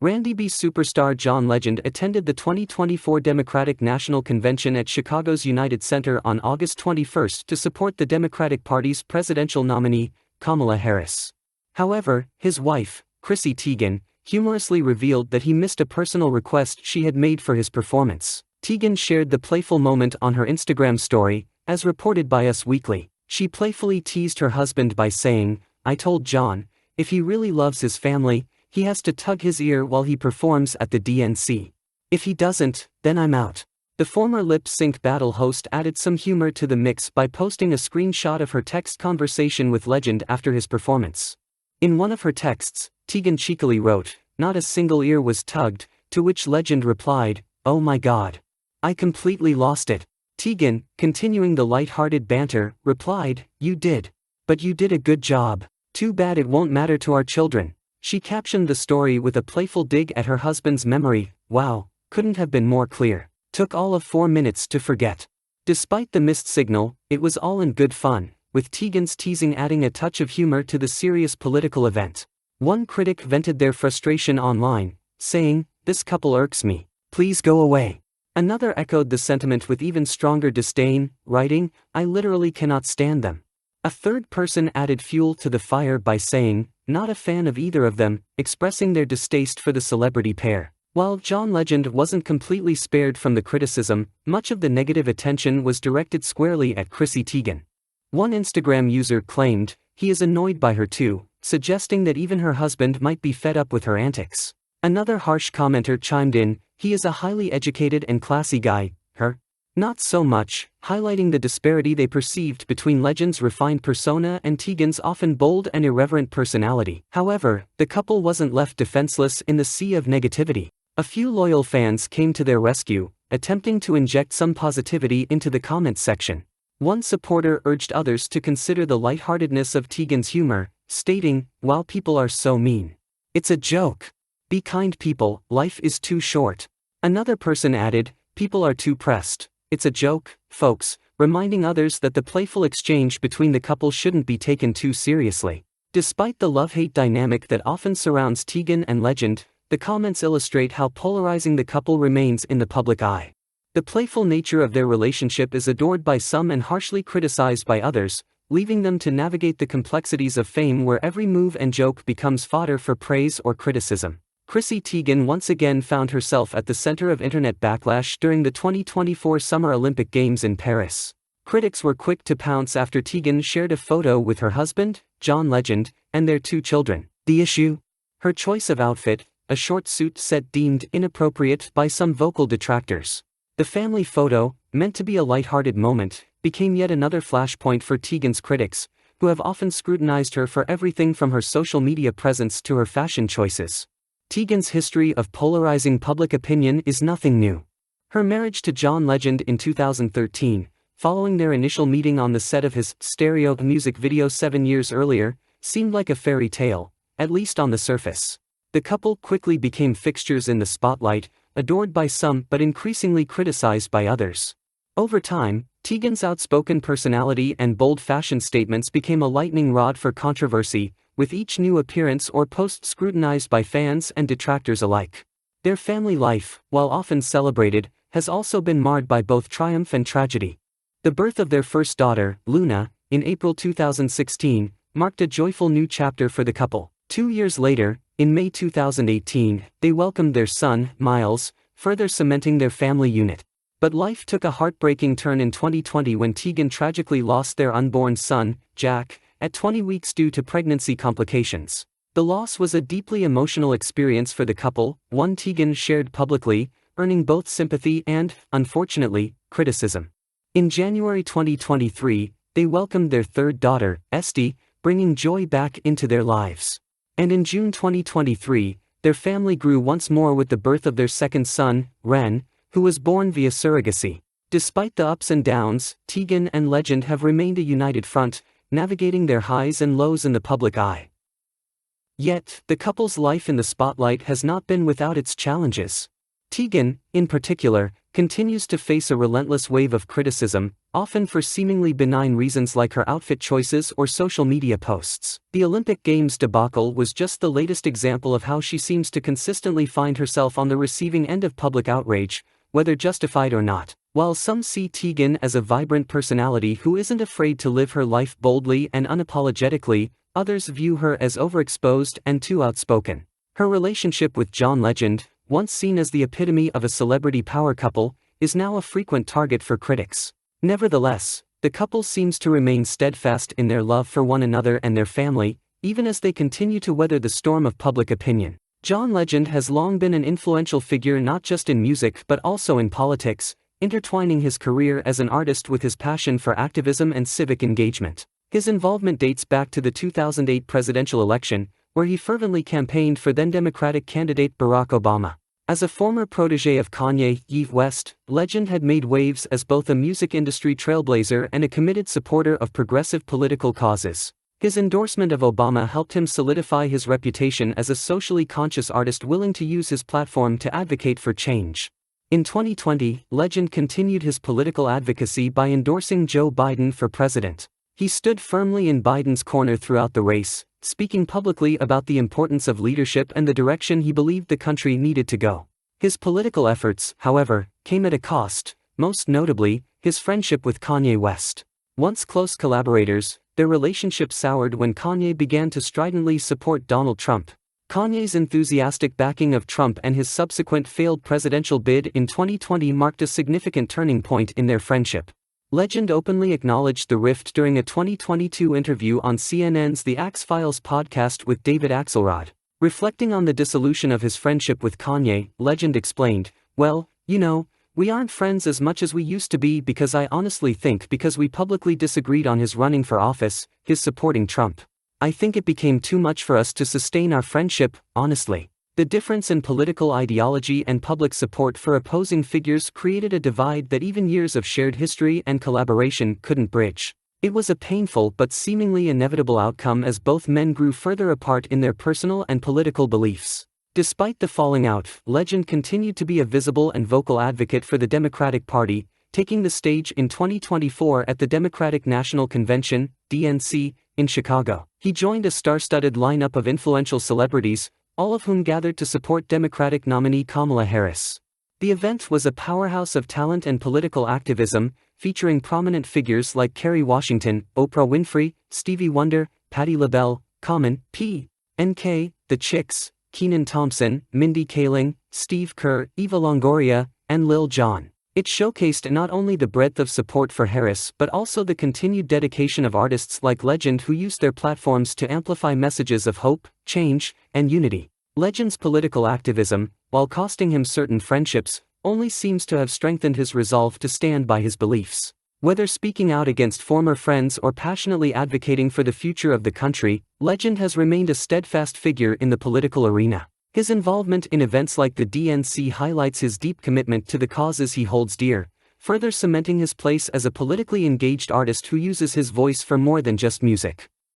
Randy B. Superstar John Legend attended the 2024 Democratic National Convention at Chicago's United Center on August 21 to support the Democratic Party's presidential nominee, Kamala Harris. However, his wife, Chrissy Teigen, humorously revealed that he missed a personal request she had made for his performance. Teigen shared the playful moment on her Instagram story, as reported by Us Weekly. She playfully teased her husband by saying, "I told John, if he really loves his family, he has to tug his ear while he performs at the DNC. If he doesn't, then I'm out." The former lip sync battle host added some humor to the mix by posting a screenshot of her text conversation with Legend after his performance. In one of her texts, Teigen cheekily wrote, "Not a single ear was tugged," to which Legend replied, "Oh my god. I completely lost it." Teigen, continuing the light-hearted banter, replied, "You did. But you did a good job. Too bad it won't matter to our children." She captioned the story with a playful dig at her husband's memory. "Wow, couldn't have been more clear. Took all of 4 minutes to forget." Despite the missed signal, it was all in good fun, with Teigen's teasing adding a touch of humor to the serious political event. One critic vented their frustration online, saying, "This couple irks me. Please go away." Another echoed the sentiment with even stronger disdain, writing, "I literally cannot stand them." A third person added fuel to the fire by saying, "Not a fan of either of them," expressing their distaste for the celebrity pair. While John Legend wasn't completely spared from the criticism, much of the negative attention was directed squarely at Chrissy Teigen. One Instagram user claimed, "He is annoyed by her too," suggesting that even her husband might be fed up with her antics. Another harsh commenter chimed in, "He is a highly educated and classy guy, her? Not so much," highlighting the disparity they perceived between Legend's refined persona and Teigen's often bold and irreverent personality. However, the couple wasn't left defenseless in the sea of negativity. A few loyal fans came to their rescue, attempting to inject some positivity into the comments section. One supporter urged others to consider the lightheartedness of Teigen's humor, stating, "Wow, people are so mean. It's a joke. Be kind, people, life is too short." Another person added, "People are too pressed. It's a joke, folks," reminding others that the playful exchange between the couple shouldn't be taken too seriously. Despite the love-hate dynamic that often surrounds Teigen and Legend, the comments illustrate how polarizing the couple remains in the public eye. The playful nature of their relationship is adored by some and harshly criticized by others, leaving them to navigate the complexities of fame where every move and joke becomes fodder for praise or criticism. Chrissy Teigen once again found herself at the center of internet backlash during the 2024 Summer Olympic Games in Paris. Critics were quick to pounce after Teigen shared a photo with her husband, John Legend, and their 2 children. The issue? Her choice of outfit, a short suit set deemed inappropriate by some vocal detractors. The family photo, meant to be a lighthearted moment, became yet another flashpoint for Teigen's critics, who have often scrutinized her for everything from her social media presence to her fashion choices. Teigen's history of polarizing public opinion is nothing new. Her marriage to John Legend in 2013, following their initial meeting on the set of his Stereo music video 7 years earlier, seemed like a fairy tale, at least on the surface. The couple quickly became fixtures in the spotlight, adored by some but increasingly criticized by others. Over time, Teigen's outspoken personality and bold fashion statements became a lightning rod for controversy, with each new appearance or post scrutinized by fans and detractors alike. Their family life, while often celebrated, has also been marred by both triumph and tragedy. The birth of their first daughter, Luna, in April 2016, marked a joyful new chapter for the couple. 2 years later, in May 2018, they welcomed their son, Miles, further cementing their family unit. But life took a heartbreaking turn in 2020 when Teigen tragically lost their unborn son, Jack, at 20 weeks due to pregnancy complications. The loss was a deeply emotional experience for the couple, one Teigen shared publicly, earning both sympathy and, unfortunately, criticism. In January 2023, they welcomed their third daughter, Esty, bringing joy back into their lives. And in June 2023, their family grew once more with the birth of their second son, Ren, who was born via surrogacy. Despite the ups and downs, Teigen and Legend have remained a united front, navigating their highs and lows in the public eye. Yet, the couple's life in the spotlight has not been without its challenges. Teigen, in particular, continues to face a relentless wave of criticism, often for seemingly benign reasons like her outfit choices or social media posts. The Olympic Games debacle was just the latest example of how she seems to consistently find herself on the receiving end of public outrage, whether justified or not. While some see Teigen as a vibrant personality who isn't afraid to live her life boldly and unapologetically, others view her as overexposed and too outspoken. Her relationship with John Legend, once seen as the epitome of a celebrity power couple, is now a frequent target for critics. Nevertheless, the couple seems to remain steadfast in their love for one another and their family, even as they continue to weather the storm of public opinion. John Legend has long been an influential figure not just in music but also in politics, intertwining his career as an artist with his passion for activism and civic engagement. His involvement dates back to the 2008 presidential election, where he fervently campaigned for then-Democratic candidate Barack Obama. As a former protege of Kanye West, Legend had made waves as both a music industry trailblazer and a committed supporter of progressive political causes. His endorsement of Obama helped him solidify his reputation as a socially conscious artist willing to use his platform to advocate for change. In 2020, Legend continued his political advocacy by endorsing Joe Biden for president. He stood firmly in Biden's corner throughout the race, speaking publicly about the importance of leadership and the direction he believed the country needed to go. His political efforts, however, came at a cost, most notably, his friendship with Kanye West. Once close collaborators, their relationship soured when Kanye began to stridently support Donald Trump. Kanye's enthusiastic backing of Trump and his subsequent failed presidential bid in 2020 marked a significant turning point in their friendship. Legend openly acknowledged the rift during a 2022 interview on CNN's The X-Files podcast with David Axelrod. Reflecting on the dissolution of his friendship with Kanye, Legend explained, "Well, you know, we aren't friends as much as we used to be because I honestly think because we publicly disagreed on his running for office, his supporting Trump. I think it became too much for us to sustain our friendship, honestly." The difference in political ideology and public support for opposing figures created a divide that even years of shared history and collaboration couldn't bridge. It was a painful but seemingly inevitable outcome as both men grew further apart in their personal and political beliefs. Despite the falling out, Legend continued to be a visible and vocal advocate for the Democratic Party, taking the stage in 2024 at the Democratic National Convention, DNC, in Chicago. He joined a star-studded lineup of influential celebrities, all of whom gathered to support Democratic nominee Kamala Harris. The event was a powerhouse of talent and political activism, featuring prominent figures like Kerry Washington, Oprah Winfrey, Stevie Wonder, Patti LaBelle, Common, P.N.K., The Chicks, Kenan Thompson, Mindy Kaling, Steve Kerr, Eva Longoria, and Lil Jon. It showcased not only the breadth of support for Harris but also the continued dedication of artists like Legend who used their platforms to amplify messages of hope, change, and unity. Legend's political activism, while costing him certain friendships, only seems to have strengthened his resolve to stand by his beliefs. Whether speaking out against former friends or passionately advocating for the future of the country, Legend has remained a steadfast figure in the political arena. His involvement in events like the DNC highlights his deep commitment to the causes he holds dear, further cementing his place as a politically engaged artist who uses his voice for more than just music.